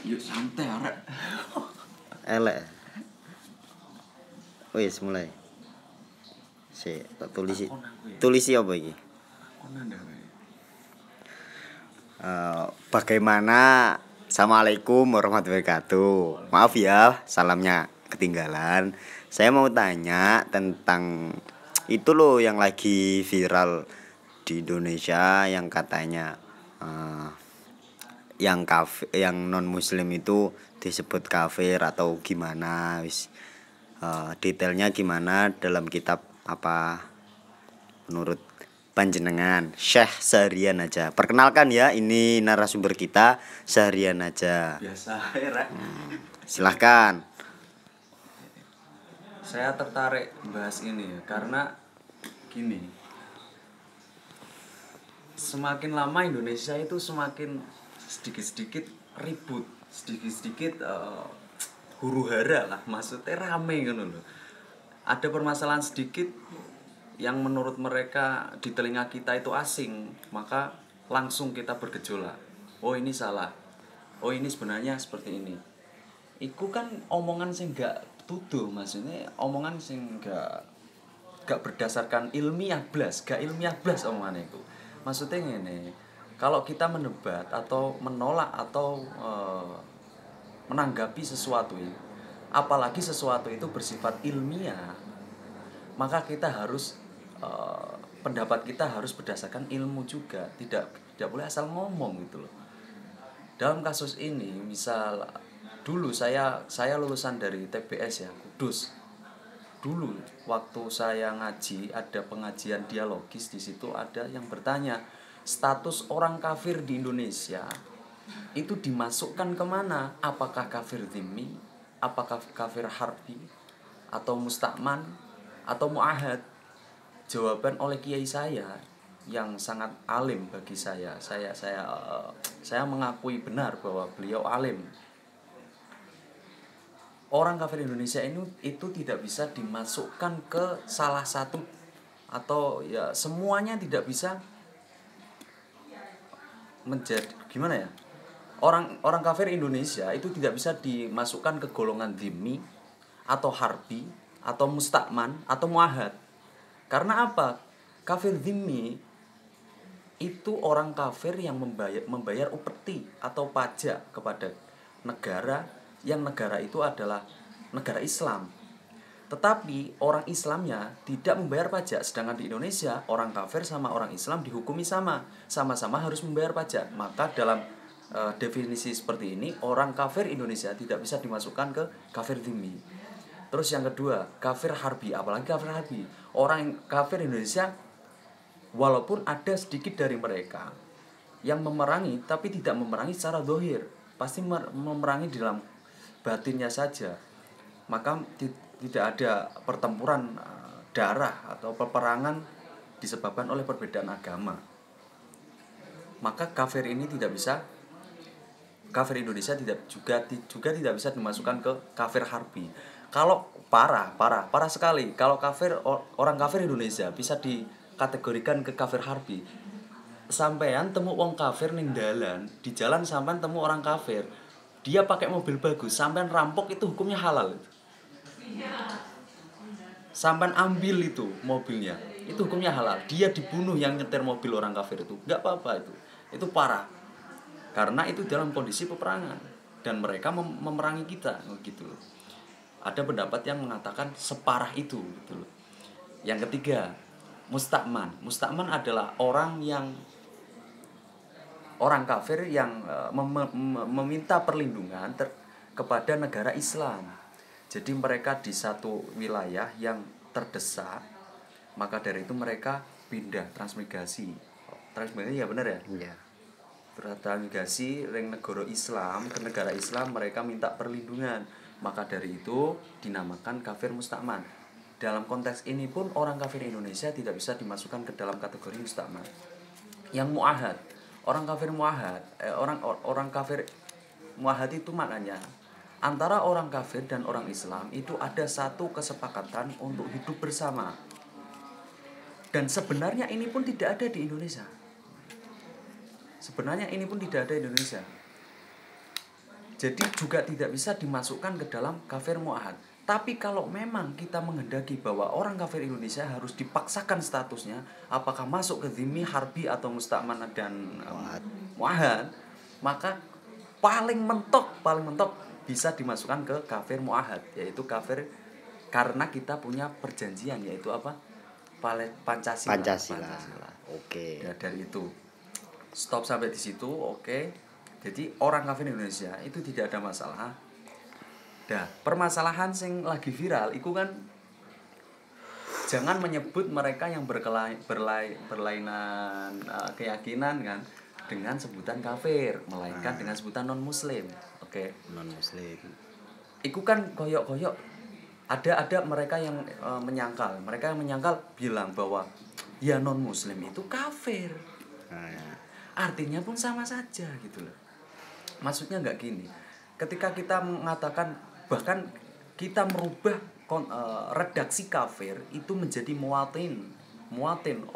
Yuk santai arek. Elek. Wis mulai. Tak tulisi. Tulisi apa iki? Bagaimana? Assalamualaikum warahmatullahi wabarakatuh. Maaf ya, salamnya ketinggalan. Saya mau tanya tentang itu loh yang lagi viral di Indonesia yang katanya yang kafir, yang non muslim itu disebut kafir atau gimana wis. Detailnya gimana dalam kitab apa menurut panjenengan Syekh Seharian aja. Perkenalkan ya, ini narasumber kita Seharian aja. Biasa Rek. Silahkan. Saya tertarik bahas ini ya, karena gini. Semakin lama Indonesia itu semakin sedikit-sedikit ribut, sedikit-sedikit huru-hara lah, maksudnya rame gitu loh. Ada permasalahan sedikit yang menurut mereka di telinga kita itu asing, maka langsung kita bergejolak. Oh ini salah, oh ini sebenarnya seperti ini. Iku kan omongan sing gak tuduh, maksudnya omongan sing gak berdasarkan ilmiah blas, gak ilmiah blas omongan itu. Maksudnya gini, kalau kita mendebat atau menolak atau menanggapi sesuatu ini, apalagi sesuatu itu bersifat ilmiah, maka kita harus pendapat kita harus berdasarkan ilmu juga, tidak boleh asal ngomong gitu loh. Dalam kasus ini, misal dulu saya lulusan dari TBS ya, Kudus. Dulu waktu saya ngaji, ada pengajian dialogis, di situ ada yang bertanya, status orang kafir di Indonesia itu dimasukkan kemana? Apakah kafir dhimmi, apakah kafir harbi, atau musta'man, atau mu'ahad? Jawaban oleh kiai saya yang sangat alim bagi saya mengakui benar bahwa beliau alim. Orang kafir Indonesia ini itu tidak bisa dimasukkan ke salah satu, atau ya semuanya tidak bisa menjadi gimana ya? Orang kafir Indonesia itu tidak bisa dimasukkan ke golongan dhimmi atau harbi atau musta'man atau muahad. Karena apa? Kafir dhimmi itu orang kafir yang membayar upeti atau pajak kepada negara yang negara itu adalah negara Islam. Tetapi orang Islamnya tidak membayar pajak, sedangkan di Indonesia orang kafir sama orang Islam dihukumi sama-sama harus membayar pajak. Maka dalam definisi seperti ini, orang kafir Indonesia tidak bisa dimasukkan ke kafir dhimmi. Terus yang kedua, kafir harbi. Apalagi kafir harbi, orang kafir Indonesia walaupun ada sedikit dari mereka yang memerangi, tapi tidak memerangi secara zahir, pasti memerangi di dalam batinnya saja. Maka tidak ada pertempuran darah atau peperangan disebabkan oleh perbedaan agama. Maka kafir ini tidak bisa, kafir Indonesia juga tidak bisa dimasukkan ke kafir harbi. Kalau parah sekali, kalau orang kafir Indonesia bisa dikategorikan ke kafir harbi. Sampean temu wong kafir ning dalan, di jalan sampean temu orang kafir, dia pakai mobil bagus, sampean rampok, itu hukumnya halal. Sampean ambil itu mobilnya, itu hukumnya halal. Dia dibunuh yang nyetir mobil orang kafir itu, nggak apa-apa itu parah. Karena itu dalam kondisi peperangan dan mereka memerangi kita gitu loh. Ada pendapat yang mengatakan separah itu gitu loh. Yang ketiga, musta'man. Musta'man adalah orang kafir yang meminta perlindungan kepada negara Islam. Jadi mereka di satu wilayah yang terdesak, maka dari itu mereka pindah transmigrasi ya benar ya? Iya. Transmigrasi ring negara Islam ke negara Islam, mereka minta perlindungan. Maka dari itu dinamakan kafir musta'man. Dalam konteks ini pun orang kafir Indonesia tidak bisa dimasukkan ke dalam kategori musta'man. Yang mu'ahad, orang kafir mu'ahad, orang kafir mu'ahad itu maknanya antara orang kafir dan orang Islam itu ada satu kesepakatan untuk hidup bersama. Dan sebenarnya ini pun tidak ada di Indonesia. Jadi juga tidak bisa dimasukkan ke dalam kafir mu'ahad. Tapi kalau memang kita menghendaki bahwa orang kafir Indonesia harus dipaksakan statusnya, apakah masuk ke dhimmi, harbi atau musta'man dan mu'ahad, maka paling mentok bisa dimasukkan ke kafir mu'ahad, yaitu kafir karena kita punya perjanjian, yaitu apa? Pancasila. Oke. Ya, dari itu stop sampai di situ. Oke. Jadi orang kafir Indonesia itu tidak ada masalah. Dah, permasalahan sing lagi viral itu kan jangan menyebut mereka yang berlainan keyakinan kan dengan sebutan kafir, melainkan dengan sebutan non muslim. Oke. Non muslim. Iku kan koyok-koyok ada mereka yang menyangkal. Mereka yang menyangkal bilang bahwa ya non muslim itu kafir. Artinya pun sama saja gitu loh. Maksudnya nggak gini. Ketika kita mengatakan, bahkan kita merubah redaksi kafir itu menjadi muatin,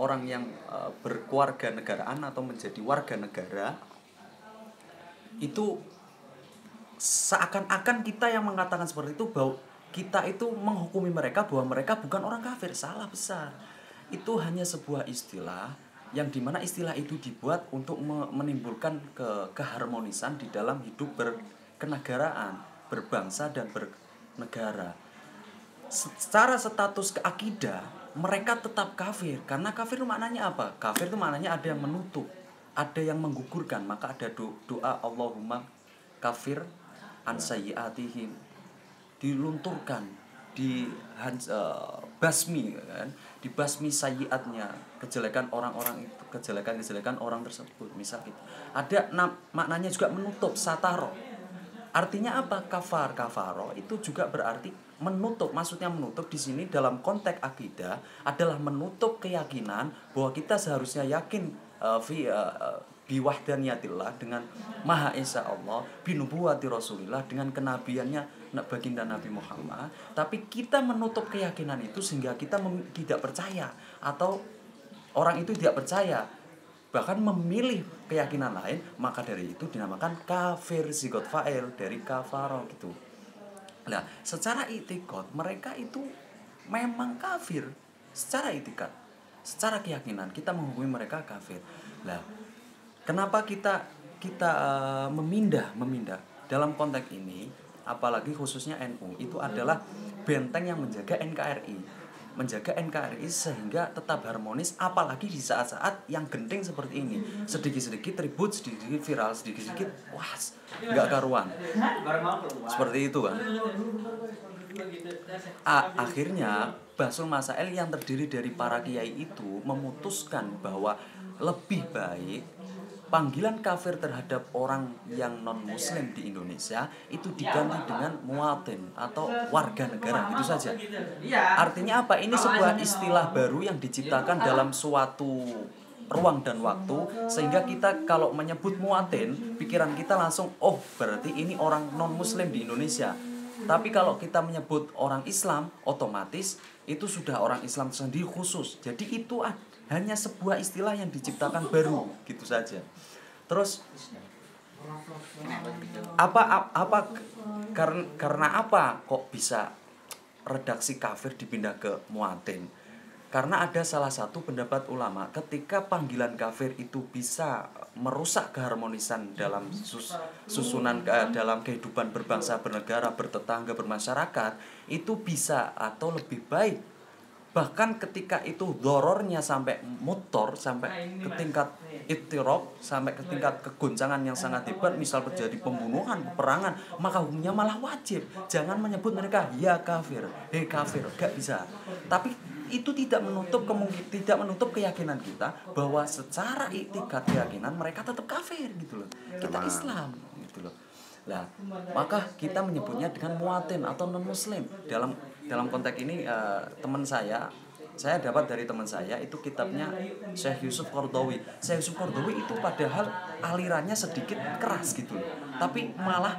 orang yang berkeluarga negaraan atau menjadi warga negara, itu seakan-akan kita yang mengatakan seperti itu bahwa kita itu menghukumi mereka bahwa mereka bukan orang kafir. Salah besar. Itu hanya sebuah istilah yang dimana istilah itu dibuat untuk menimbulkan keharmonisan di dalam hidup berkenegaraan, berbangsa dan bernegara. Secara status keakidah mereka tetap kafir, karena kafir itu maknanya apa? Kafir itu maknanya ada yang menutup, ada yang menggugurkan. Maka ada doa Allahumma kafir an sayyi'atihim, dilunturkan, basmi kan, dibasmi sayyiatnya, kejelekan orang-orang itu, kejelekan orang tersebut. Misal gitu. Ada maknanya juga menutup, sataro. Artinya apa? Kafaro itu juga berarti menutup. Maksudnya menutup di sini dalam konteks akidah adalah menutup keyakinan bahwa kita seharusnya yakin biwahdaniyatillah, dengan Maha Esa Allah, binubuwati Rasulillah, dengan kenabiannya baginda Nabi Muhammad. Tapi kita menutup keyakinan itu sehingga kita tidak percaya, atau orang itu tidak percaya, bahkan memilih keyakinan lain. Maka dari itu dinamakan kafir, sigot fa'il dari kafaro gitu. Nah, secara i'tiqad mereka itu memang kafir secara i'tiqad, secara keyakinan kita menghukumi mereka kafir. Nah, kenapa kita memindah dalam konteks ini, apalagi khususnya NU, itu adalah benteng yang menjaga NKRI sehingga tetap harmonis, apalagi di saat-saat yang genting seperti ini. Sedikit-sedikit ribut, sedikit-sedikit viral, sedikit-sedikit wah, nggak karuan. Seperti itu kan. Akhirnya Basul Masail yang terdiri dari para kiai itu memutuskan bahwa lebih baik panggilan kafir terhadap orang yang non muslim di Indonesia itu diganti dengan muatin atau warga negara, itu saja. Artinya apa? Ini sebuah istilah baru yang diciptakan dalam suatu ruang dan waktu, sehingga kita kalau menyebut muatin, pikiran kita langsung oh berarti ini orang non muslim di Indonesia. Tapi kalau kita menyebut orang Islam, otomatis itu sudah orang Islam sendiri khusus. Jadi itu hanya sebuah istilah yang diciptakan baru, gitu saja. Terus karena apa kok bisa redaksi kafir dipindah ke muatin? Karena ada salah satu pendapat ulama, ketika panggilan kafir itu bisa merusak keharmonisan dalam susunan dalam kehidupan berbangsa, bernegara, bertetangga, bermasyarakat, itu bisa atau lebih baik. Bahkan ketika itu dorornya sampai mutor, sampai ke tingkat ittirab, sampai ke tingkat kegoncangan yang sangat hebat, misal terjadi pembunuhan, peperangan, maka hukumnya malah wajib. Jangan menyebut mereka ya kafir, kafir, gak bisa. Tapi itu tidak menutup keyakinan kita bahwa secara iktikad keyakinan mereka tetap kafir gitu loh. Kita Islam gitu loh. Nah, maka kita menyebutnya dengan muatin atau non muslim. Dalam konteks ini teman saya dapat dari teman saya itu kitabnya Syekh Yusuf Qaradawi. Syekh Yusuf Qaradawi itu padahal alirannya sedikit keras gitu loh, tapi malah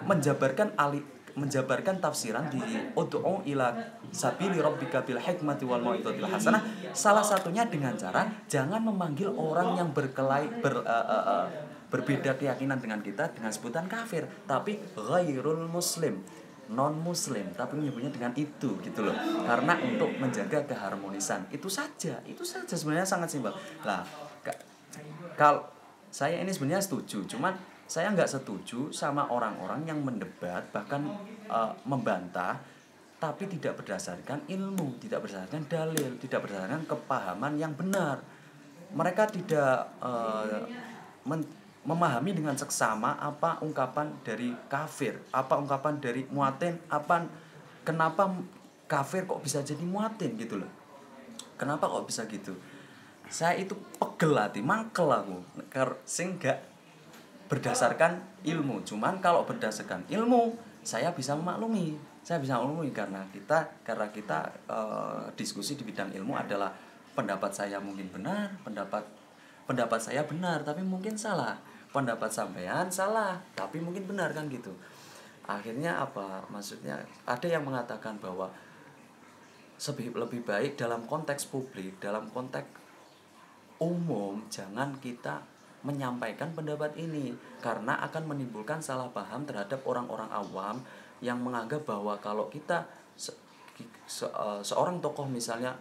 menjabarkan tafsiran di ud'u ila sabili rabbika bil hikmati wal mau'izatil hasanah. Salah satunya dengan cara jangan memanggil orang yang berbeda keyakinan dengan kita dengan sebutan kafir, tapi ghairul muslim, non muslim, tapi menyebutnya dengan itu gitu loh. Karena untuk menjaga keharmonisan. Itu saja sebenarnya sangat simpel. Lah, kalau saya ini sebenarnya setuju, cuman saya nggak setuju sama orang-orang yang mendebat bahkan membantah tapi tidak berdasarkan ilmu, tidak berdasarkan dalil, tidak berdasarkan kepahaman yang benar. Mereka tidak memahami dengan seksama apa ungkapan dari kafir, apa ungkapan dari muatin, kenapa kafir kok bisa jadi muatin gitu loh. Kenapa kok bisa gitu? Saya itu pegel hati, mangkel aku sing gak berdasarkan ilmu. Cuman kalau berdasarkan ilmu saya bisa memaklumi. Karena kita diskusi di bidang ilmu adalah pendapat saya mungkin benar, pendapat saya benar tapi mungkin salah. Pendapat sampean salah tapi mungkin benar kan gitu. Akhirnya apa? Maksudnya ada yang mengatakan bahwa lebih baik dalam konteks publik, dalam konteks umum jangan kita menyampaikan pendapat ini karena akan menimbulkan salah paham terhadap orang-orang awam yang menganggap bahwa kalau kita seorang tokoh misalnya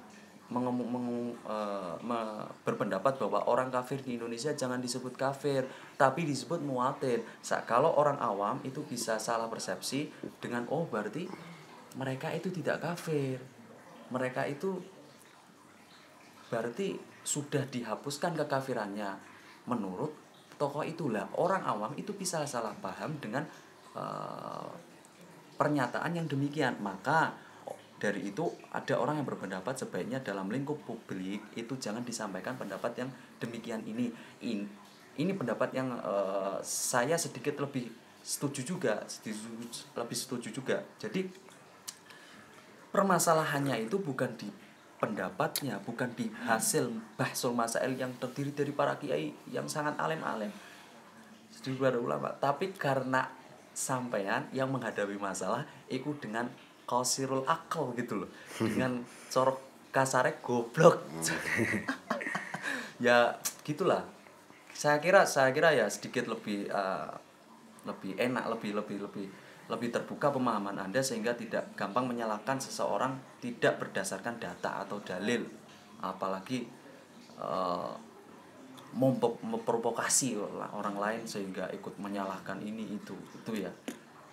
berpendapat bahwa orang kafir di Indonesia jangan disebut kafir tapi disebut muatin. Kalau orang awam itu bisa salah persepsi dengan berarti mereka itu tidak kafir, mereka itu berarti sudah dihapuskan kekafirannya. Menurut tokoh itulah orang awam itu bisa salah paham dengan pernyataan yang demikian. Maka dari itu ada orang yang berpendapat sebaiknya dalam lingkup publik itu jangan disampaikan pendapat yang demikian ini pendapat yang saya sedikit lebih setuju juga. Jadi permasalahannya itu bukan di pendapatnya, bukan di hasil bahsul masail yang terdiri dari para kiai yang sangat alim-alim, para ulama, tapi karena sampean yang menghadapi masalah itu dengan qasirul akal gitu loh, dengan corok kasarek goblok. Ya gitulah. Saya kira ya sedikit lebih enak, lebih terbuka pemahaman Anda sehingga tidak gampang menyalahkan seseorang tidak berdasarkan data atau dalil, apalagi memprovokasi orang lain sehingga ikut menyalahkan ini itu ya.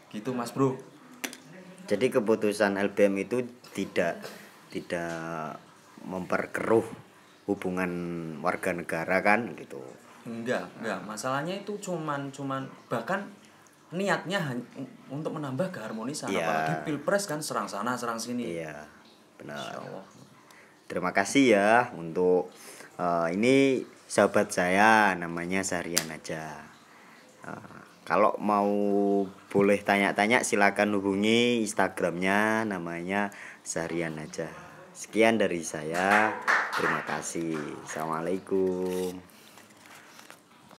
Gitu Mas Bro. Jadi keputusan LBM itu tidak memperkeruh hubungan warga negara kan gitu. Enggak. Masalahnya itu cuman bahkan niatnya untuk menambah keharmonisan, apalagi pilpres kan serang sana serang sini. Iya, benar. Terima kasih ya untuk ini sahabat saya namanya Sahrian aja. Kalau mau boleh tanya-tanya silakan hubungi Instagramnya namanya Sahrian aja. Sekian dari saya. Terima kasih. Assalamualaikum.